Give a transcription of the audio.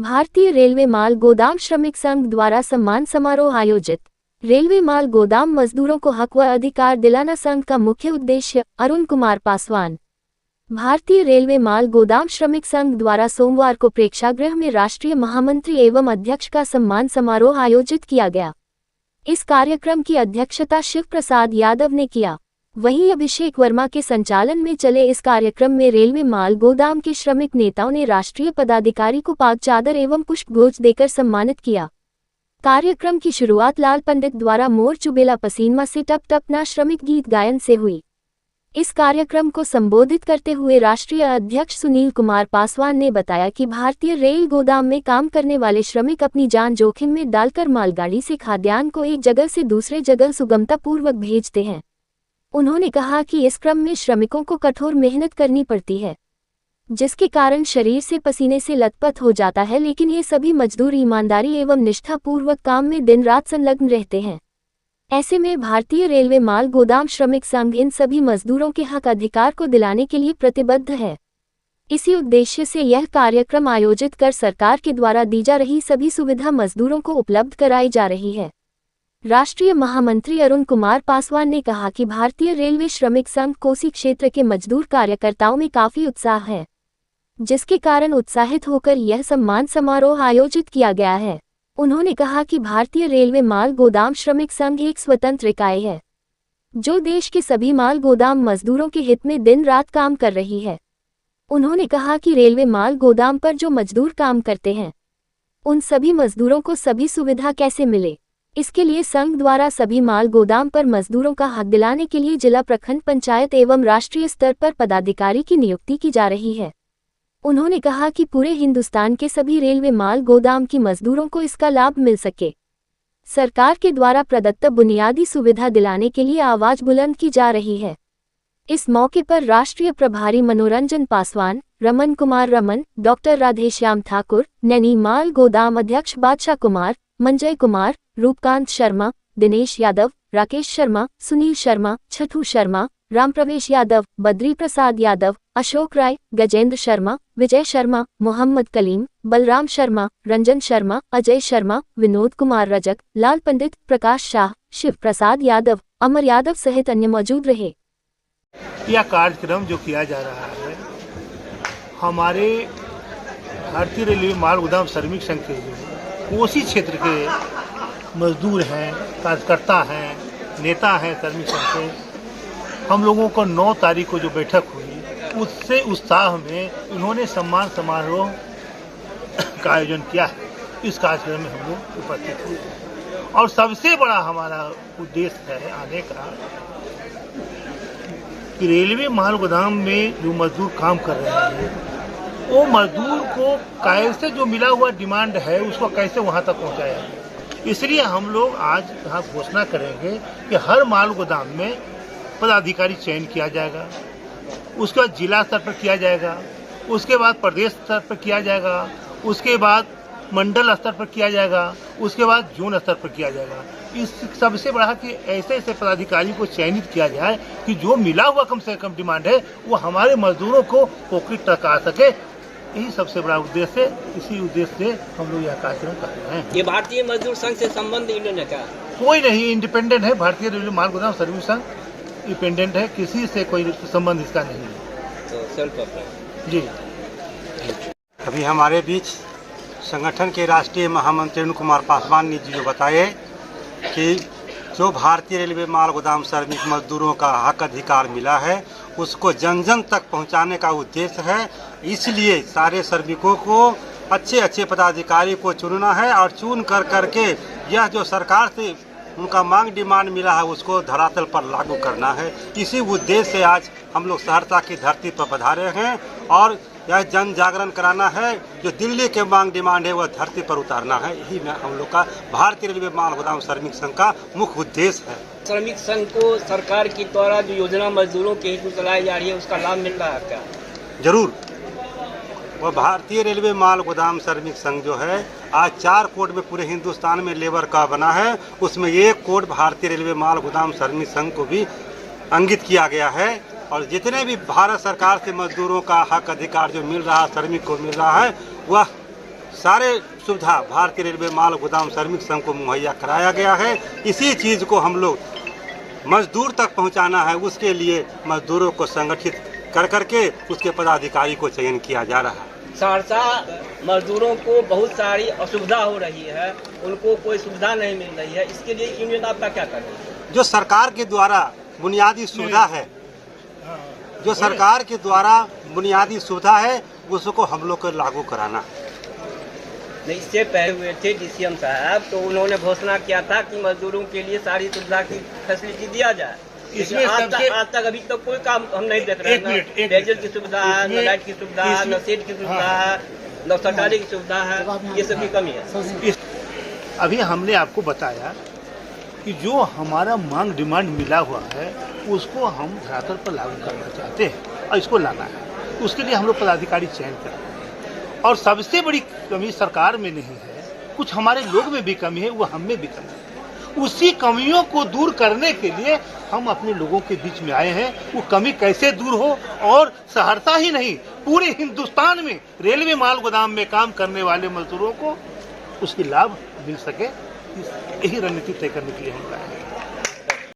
भारतीय रेलवे माल गोदाम श्रमिक संघ द्वारा सम्मान समारोह आयोजित। रेलवे माल गोदाम मजदूरों को हक व अधिकार दिलाना संघ का मुख्य उद्देश्य। अरुण कुमार पासवान। भारतीय रेलवे माल गोदाम श्रमिक संघ द्वारा सोमवार को प्रेक्षागृह में राष्ट्रीय महामंत्री एवं अध्यक्ष का सम्मान समारोह आयोजित किया गया। इस कार्यक्रम की अध्यक्षता शिव प्रसाद यादव ने किया। वहीं अभिषेक वर्मा के संचालन में चले इस कार्यक्रम में रेलवे माल गोदाम के श्रमिक नेताओं ने राष्ट्रीय पदाधिकारी को पाग चादर एवं पुष्पगुच्छ देकर सम्मानित किया। कार्यक्रम की शुरुआत लाल पंडित द्वारा मोर चुबेला पसीनमा से टप टपना श्रमिक गीत गायन से हुई। इस कार्यक्रम को संबोधित करते हुए राष्ट्रीय अध्यक्ष सुनील कुमार पासवान ने बताया कि भारतीय रेल गोदाम में काम करने वाले श्रमिक अपनी जान जोखिम में डालकर मालगाड़ी से खाद्यान्न को एक जगह से दूसरे जगह सुगमतापूर्वक भेजते हैं। उन्होंने कहा कि इस क्रम में श्रमिकों को कठोर मेहनत करनी पड़ती है, जिसके कारण शरीर से पसीने से लथपथ हो जाता है, लेकिन ये सभी मजदूर ईमानदारी एवं निष्ठापूर्वक काम में दिन रात संलग्न रहते हैं। ऐसे में भारतीय रेलवे माल गोदाम श्रमिक संघ इन सभी मजदूरों के हक अधिकार को दिलाने के लिए प्रतिबद्ध है। इसी उद्देश्य से यह कार्यक्रम आयोजित कर सरकार के द्वारा दी जा रही सभी सुविधा मजदूरों को उपलब्ध कराई जा रही है। राष्ट्रीय महामंत्री अरुण कुमार पासवान ने कहा कि भारतीय रेलवे श्रमिक संघ कोसी क्षेत्र के मजदूर कार्यकर्ताओं में काफी उत्साह है, जिसके कारण उत्साहित होकर यह सम्मान समारोह आयोजित किया गया है। उन्होंने कहा कि भारतीय रेलवे माल गोदाम श्रमिक संघ एक स्वतंत्र इकाई है, जो देश के सभी माल गोदाम मजदूरों के हित में दिन रात काम कर रही है। उन्होंने कहा कि रेलवे माल गोदाम पर जो मजदूर काम करते हैं, उन सभी मजदूरों को सभी सुविधा कैसे मिले, इसके लिए संघ द्वारा सभी माल गोदाम पर मजदूरों का हक दिलाने के लिए जिला, प्रखंड, पंचायत एवं राष्ट्रीय स्तर पर पदाधिकारी की नियुक्ति की जा रही है। उन्होंने कहा कि पूरे हिंदुस्तान के सभी रेलवे माल गोदाम की मजदूरों को इसका लाभ मिल सके। सरकार के द्वारा प्रदत्त बुनियादी सुविधा दिलाने के लिए आवाज बुलंद की जा रही है। इस मौके पर राष्ट्रीय प्रभारी मनोरंजन पासवान, रमन कुमार रमन, डॉक्टर राधेश्याम ठाकुर, नैनी माल गोदाम अध्यक्ष बादशाह कुमार, मंजय कुमार, रूपकांत शर्मा, दिनेश यादव, राकेश शर्मा, सुनील शर्मा, छठू शर्मा, रामप्रवेश यादव, बद्री प्रसाद यादव, अशोक राय, गजेंद्र शर्मा, विजय शर्मा, मोहम्मद कलीम, बलराम शर्मा, रंजन शर्मा, अजय शर्मा, विनोद कुमार रजक, लाल पंडित, प्रकाश शाह, शिव प्रसाद यादव, अमर यादव सहित अन्य मौजूद रहे। यह कार्यक्रम जो किया जा रहा है, हमारे भारतीय रेलवे माल गोदाम श्रमिक संघ के कोसी क्षेत्र के मजदूर हैं, कार्यकर्ता हैं, नेता हैं श्रमिक संघ के, हम लोगों को 9 तारीख को जो बैठक हुई, उससे उत्साह में उन्होंने सम्मान समारोह का आयोजन किया है। इस कार्यक्रम में हम लोग उपस्थित हुए और सबसे बड़ा हमारा उद्देश्य है आने का कि रेलवे माल गोदाम में जो मजदूर काम कर रहे हैं, वो मजदूर को कैसे जो मिला हुआ डिमांड है उसको कैसे वहाँ तक पहुँचाया जाए। इसलिए हम लोग आज यहाँ घोषणा करेंगे कि हर माल गोदाम में पदाधिकारी चयन किया जाएगा, उसके बाद जिला स्तर पर किया जाएगा, उसके बाद प्रदेश स्तर पर किया जाएगा, उसके बाद मंडल स्तर पर किया जाएगा, उसके बाद जोन स्तर पर किया जाएगा। इस सबसे बड़ा कि ऐसे ऐसे पदाधिकारी को चयनित किया जाए कि जो मिला हुआ कम से कम डिमांड है वो हमारे मजदूरों को पॉकेट तक आ सके। यही सबसे बड़ा उद्देश्य है। इसी उद्देश्य से हम लोग यह कार्यक्रम कर रहे हैं। ये भारतीय मजदूर संघ से संबंध है क्या? कोई नहीं, इंडिपेंडेंट है। भारतीय रेलवे माल गोदाम सर्विस संघ इंडिपेंडेंट है, किसी से कोई संबंध इसका नहीं है। तो सेल्फ अप्लाई जी। अभी हमारे बीच संगठन के राष्ट्रीय महामंत्री अरुण कुमार पासवान ने जो बताए कि जो भारतीय रेलवे माल गोदाम श्रमिक मजदूरों का हक अधिकार मिला है उसको जन जन तक पहुंचाने का उद्देश्य है। इसलिए सारे श्रमिकों को अच्छे अच्छे पदाधिकारी को चुनना है और चुन कर करके यह जो सरकार से उनका मांग डिमांड मिला है उसको धरातल पर लागू करना है। इसी उद्देश्य से आज हम लोग सहरसा की धरती पर पधारे हैं और यह जन जागरण कराना है। जो दिल्ली के मांग डिमांड है वह धरती पर उतारना है। यही हम लोग का भारतीय रेलवे माल गोदाम श्रमिक संघ का मुख्य उद्देश्य है। श्रमिक संघ को सरकार के द्वारा जो योजना मजदूरों के हित में चलाई जा रही है उसका लाभ मिल रहा है क्या? जरूर। वह भारतीय रेलवे माल गोदाम श्रमिक संघ जो है आज 4 कोड में पूरे हिंदुस्तान में लेबर का बना है, उसमें एक कोड भारतीय रेलवे माल गोदाम श्रमिक संघ को भी अंकित किया गया है। और जितने भी भारत सरकार से मजदूरों का हक अधिकार जो मिल रहा है, श्रमिक को मिल रहा है, वह सारे सुविधा भारतीय रेलवे माल गोदाम श्रमिक संघ को मुहैया कराया गया है। इसी चीज़ को हम लोग मजदूर तक पहुंचाना है, उसके लिए मजदूरों को संगठित कर करके उसके पदाधिकारी को चयन किया जा रहा है। सहरसा मजदूरों को बहुत सारी असुविधा हो रही है, उनको कोई सुविधा नहीं मिल रही है, इसके लिए यूनियन आपका क्या कर रही है? जो सरकार के द्वारा बुनियादी सुविधा है, जो सरकार के द्वारा बुनियादी सुविधा है उसको हम लोग को लागू कराना। नहीं, इससे पहले हुए थे डीसीएम साहब, तो उन्होंने घोषणा किया था कि मजदूरों के लिए सारी सुविधा की फैसिलिटी दिया जाए। इसमें आज तक अभी तक कोई काम हम नहीं देख रहे हैं। पेयजल की सुविधा है, न लाइट की सुविधा है, न सेट की सुविधा है, न सरकारी की सुविधा है, ये सब की कमी है। अभी हमने आपको बताया कि जो हमारा मांग डिमांड मिला हुआ है उसको हम धरातल पर लागू करना चाहते हैं और इसको लाना है। उसके लिए हम लोग पदाधिकारी चयन कर रहे हैं और सबसे बड़ी कमी सरकार में नहीं है, कुछ हमारे लोग में भी कमी है, वो हम में भी कमी है। उसी कमियों को दूर करने के लिए हम अपने लोगों के बीच में आए हैं। वो कमी कैसे दूर हो और सहरसा ही नहीं पूरे हिंदुस्तान में रेलवे माल गोदाम में काम करने वाले मजदूरों को उसकी लाभ मिल सके, यही रणनीति तय करने के लिए हम आए हैं।